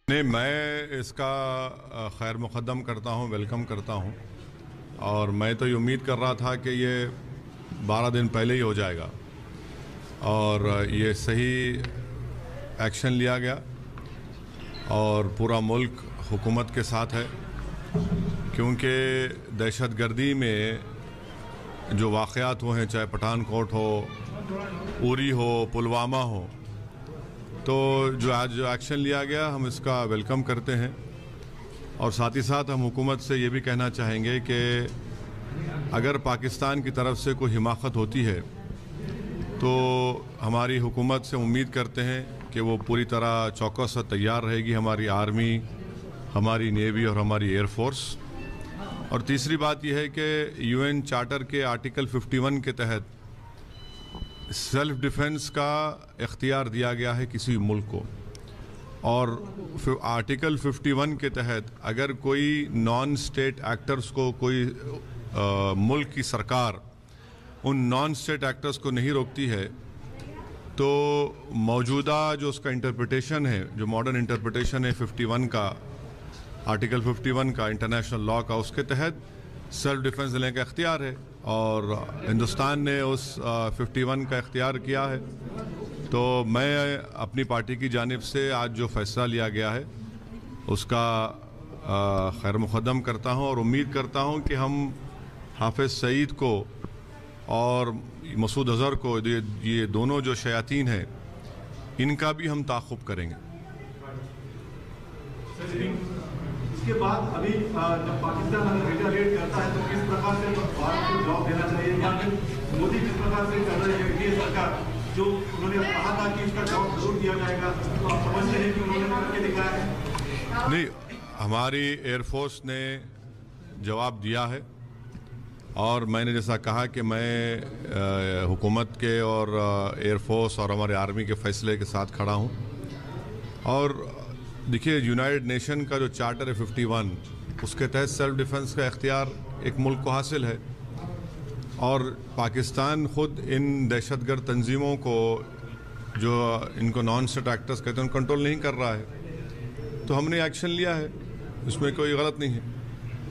नहीं, मैं इसका खैर मुक़द्दम करता हूँ, वेलकम करता हूँ। और मैं तो ये उम्मीद कर रहा था कि ये 12 दिन पहले ही हो जाएगा और ये सही एक्शन लिया गया और पूरा मुल्क हुकूमत के साथ है, क्योंकि दहशतगर्दी में जो वाक़यात हुए हैं, चाहे पठानकोट हो, उरी हो, पुलवामा हो, तो जो आज जो एक्शन लिया गया हम इसका वेलकम करते हैं। और साथ ही साथ हम हुकूमत से ये भी कहना चाहेंगे कि अगर पाकिस्तान की तरफ से कोई हिमाकत होती है तो हमारी हुकूमत से उम्मीद करते हैं कि वो पूरी तरह चौकस और तैयार रहेगी, हमारी आर्मी, हमारी नेवी और हमारी एयरफोर्स। और तीसरी बात यह है कि यूएन चार्टर के आर्टिकल 51 के तहत सेल्फ डिफेंस का इख्तियार दिया गया है किसी मुल्क को, और आर्टिकल 51 के तहत अगर कोई नॉन स्टेट एक्टर्स को कोई मुल्क की सरकार उन नॉन स्टेट एक्टर्स को नहीं रोकती है, तो मौजूदा जो उसका इंटरप्रिटेशन है, जो मॉडर्न इंटरप्रिटेशन है 51 का, आर्टिकल 51 का इंटरनेशनल लॉ का, उसके तहत सेल्फ डिफेंस लेने का इख्तियार है और हिंदुस्तान ने उस 51 का इख्तियार किया है। तो मैं अपनी पार्टी की जानिब से आज जो फैसला लिया गया है उसका खैर मुक़द्दम करता हूँ और उम्मीद करता हूँ कि हम हाफिज़ सईद को और मसूद अज़हर को, ये दोनों जो शयातीन हैं, इनका भी हम ताक़ुब करेंगे। इसके बाद अभी जब पाकिस्तान अगर रिटेलिएट करता है तो किस प्रकार से भारत को जवाब देना चाहिए, या फिर मोदी किस प्रकार से कर रहे हैं, ये सरकार जो उन्होंने कहा था कि इसका जवाब जरूर दिया जाएगा, तो आप समझते हैं कि उन्होंने करके दिखाया है? नहीं, हमारी एयरफोर्स ने जवाब दिया है और मैंने जैसा कहा कि मैं हुकूमत के और एयरफोर्स और हमारे आर्मी के फ़ैसले के साथ खड़ा हूँ। और देखिए, यूनाइटेड नेशन का जो चार्टर है 51, उसके तहत सेल्फ डिफेंस का इख्तियार एक मुल्क को हासिल है और पाकिस्तान ख़ुद इन दहशतगर्द तंजीमों को, जो इनको नॉन स्टेट एक्टर्स कहते हैं, कंट्रोल नहीं कर रहा है। तो हमने एक्शन लिया है, इसमें कोई गलत नहीं है।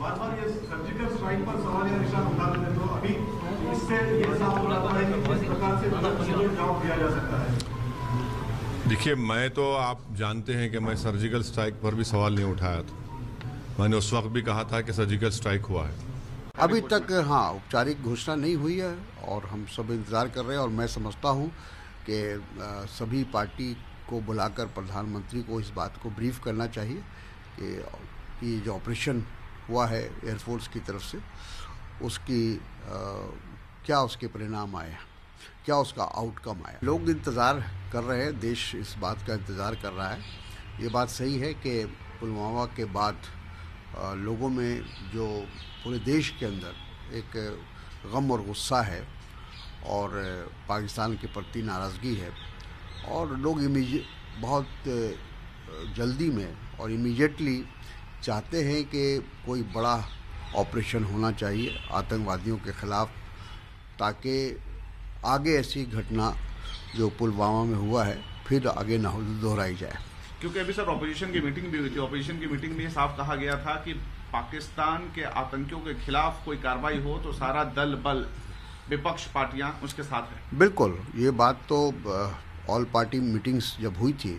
बार-बार ये सर्जिकल स्ट्राइक पर सवाल या निशान उठा देते हैं, तो अभी इससे ये साफ हो जाता है कि किस प्रकार से जवाब दिया जा सकता है। देखिए, मैं तो, आप जानते हैं कि मैं सर्जिकल स्ट्राइक पर भी सवाल नहीं उठाया था। मैंने उस वक्त भी कहा था कि सर्जिकल स्ट्राइक हुआ है। अभी तक हाँ, औपचारिक घोषणा नहीं हुई है और हम सब इंतज़ार कर रहे हैं। और मैं समझता हूँ कि सभी पार्टी को बुलाकर प्रधानमंत्री को इस बात को ब्रीफ करना चाहिए कि जो ऑपरेशन हुआ है एयरफोर्स की तरफ से, उसकी क्या उसके परिणाम आए, क्या उसका आउटकम आया। लोग इंतज़ार कर रहे हैं, देश इस बात का इंतज़ार कर रहा है। ये बात सही है कि पुलवामा के बाद लोगों में जो पूरे देश के अंदर एक गम और गुस्सा है और पाकिस्तान के प्रति नाराज़गी है, और लोग बहुत जल्दी में और इमीडिएटली चाहते हैं कि कोई बड़ा ऑपरेशन होना चाहिए आतंकवादियों के ख़िलाफ़, ताकि आगे ऐसी घटना जो पुलवामा में हुआ है फिर आगे ना दोहराई जाए। क्योंकि अभी सर ऑपोजिशन की मीटिंग भी हुई थी, ऑपोजिशन की मीटिंग में साफ कहा गया था कि पाकिस्तान के आतंकियों के खिलाफ कोई कार्रवाई हो तो सारा दल बल विपक्ष पार्टियां उसके साथ है। बिल्कुल, ये बात तो ऑल पार्टी मीटिंग्स जब हुई थी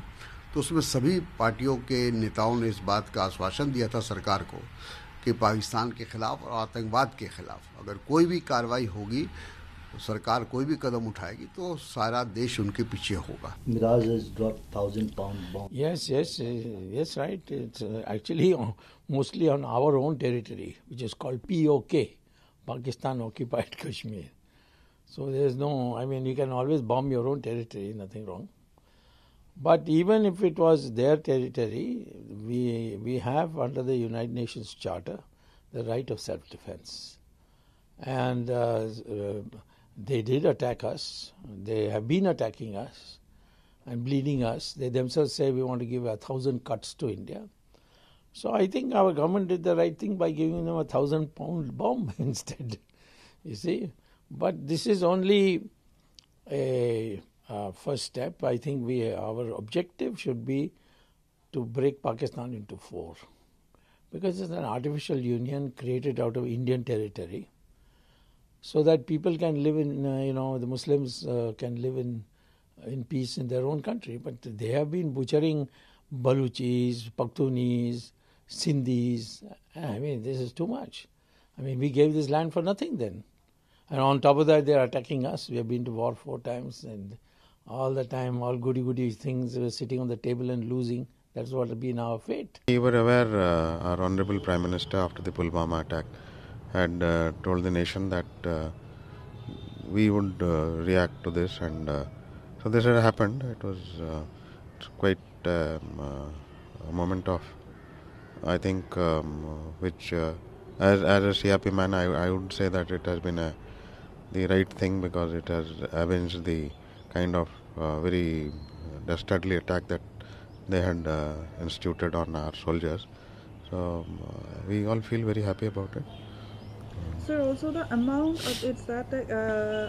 तो उसमें सभी पार्टियों के नेताओं ने इस बात का आश्वासन दिया था सरकार को कि पाकिस्तान के खिलाफ और आतंकवाद के खिलाफ अगर कोई भी कार्रवाई होगी, तो सरकार कोई भी कदम उठाएगी तो सारा देश उनके पीछे होगा। Miraj has dropped 1,000-pound bomb. Yes, right. It's actually mostly on our own territory, which is called POK, Pakistan Occupied Kashmir. So there's no, I mean, you can always bomb your own territory, nothing wrong. But even if it was their territory, we have under the United Nations Charter the right of self-defense. And they did attack us. They have been attacking us and bleeding us. They themselves say we want to give 1,000 cuts to India. So I think our government did the right thing by giving them 1,000-pound bomb instead, you see. But this is only a first step. I think our objective should be to break Pakistan into four, because it's an artificial union created out of Indian territory, so that people can live in, the Muslims can live in peace in their own country. But they have been butchering Baluchis, Pakhtunis, Sindhis. I mean, this is too much. I mean, we gave this land for nothing then. And on top of that, they are attacking us. We have been to war 4 times, and all the time, all goody-goody things were sitting on the table and losing. That's what has been our fate. We were aware, our Honorable Prime Minister, after the Pulwama attack, had told the nation that we would react to this, and so this had happened. It was quite a moment of, I think, which as a CRP man, I would say that it has been the right thing, because it has avenged the kind of very dastardly attack that they had instituted on our soldiers. So we all feel very happy about it. Sir, also the amount of it's that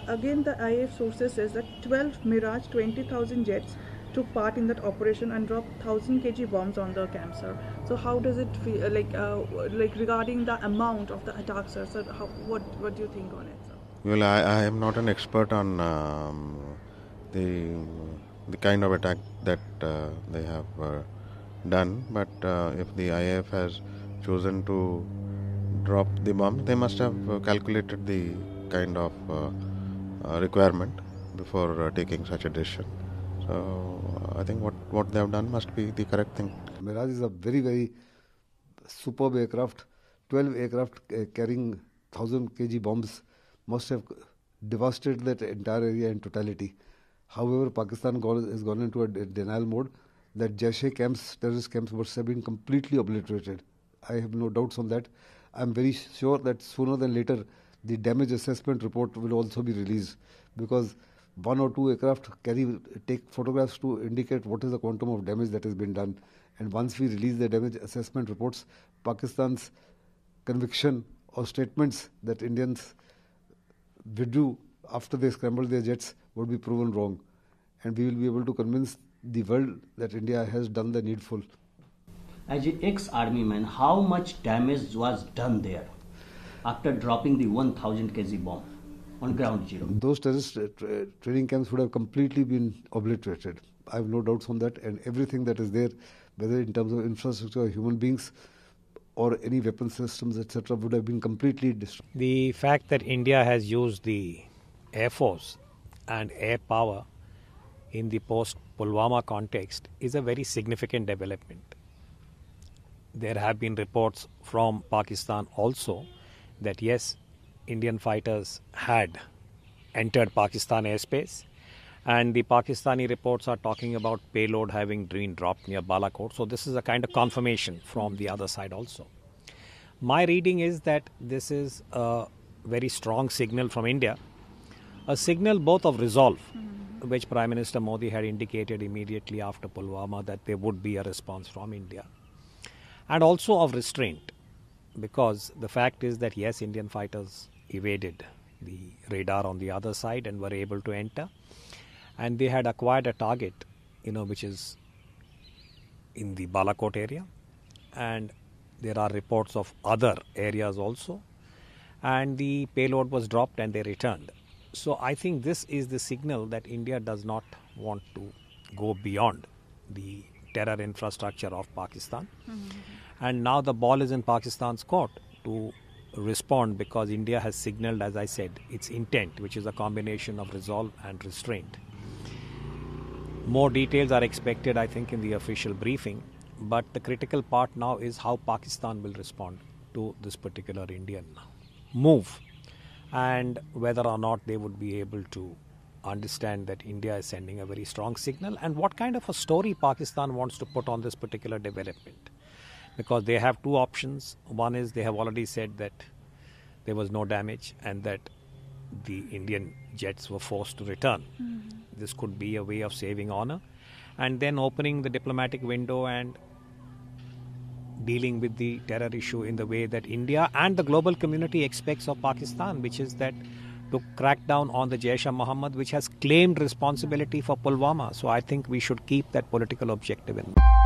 again the IAF sources says that 12 Mirage 20,000 jets took part in that operation and dropped 1,000 kg bombs on the camp, sir. So how does it feel like regarding the amount of the attack, sir? So what do you think on it, sir? Well, I am not an expert on the kind of attack that they have done, but if the IAF has chosen to drop the bomb, they must have calculated the kind of requirement before taking such a decision. So I think what they have done must be the correct thing. Mirage is a very, very superb aircraft. 12 aircraft carrying 1,000 kg bombs must have devastated that entire area in totality. However, Pakistan has gone into a denial mode that Jaish-e camps, terrorist camps, must have been completely obliterated. I have no doubts on that. I am very sure that sooner than later the damage assessment report will also be released, because 1 or 2 aircraft take photographs to indicate what is the quantum of damage that has been done. And once we release the damage assessment reports, Pakistan's conviction or statements that Indians withdrew after they scrambled their jets would be proven wrong. And we will be able to convince the world that India has done the needful. As an ex-army man, how much damage was done there after dropping the 1,000 kg bomb on ground zero? Those terrorist training camps would have completely been obliterated. I have no doubts on that, and everything that is there, whether in terms of infrastructure or human beings or any weapon systems, etc., would have been completely destroyed. The fact that India has used the Air Force and air power in the post-Pulwama context is a very significant development. There have been reports from Pakistan also that yes, Indian fighters had entered Pakistan airspace, and the Pakistani reports are talking about payload having been dropped near Balakot. So this is a kind of confirmation from the other side also. My reading is that this is a very strong signal from India, a signal both of resolve, which Prime Minister Modi had indicated immediately after Pulwama that there would be a response from India, and also of restraint, because the fact is that yes, Indian fighters evaded the radar on the other side and were able to enter, and they had acquired a target, which is in the Balakot area, and there are reports of other areas also, and the payload was dropped and they returned. So I think this is the signal that India does not want to go beyond the terror infrastructure of Pakistan. And now the ball is in Pakistan's court to respond, because India has signaled, as I said, its intent, which is a combination of resolve and restraint. More details are expected, I think, in the official briefing, but the critical part now is how Pakistan will respond to this particular Indian move, and whether or not they would be able to understand that India is sending a very strong signal, and what kind of a story Pakistan wants to put on this particular development. Because they have two options. One is they have already said that there was no damage and that the Indian jets were forced to return. This could be a way of saving honor, and then opening the diplomatic window and dealing with the terror issue in the way that India and the global community expects of Pakistan, which is that to crack down on the Jaish-e-Mohammed, which has claimed responsibility for Pulwama. So I think we should keep that political objective in mind.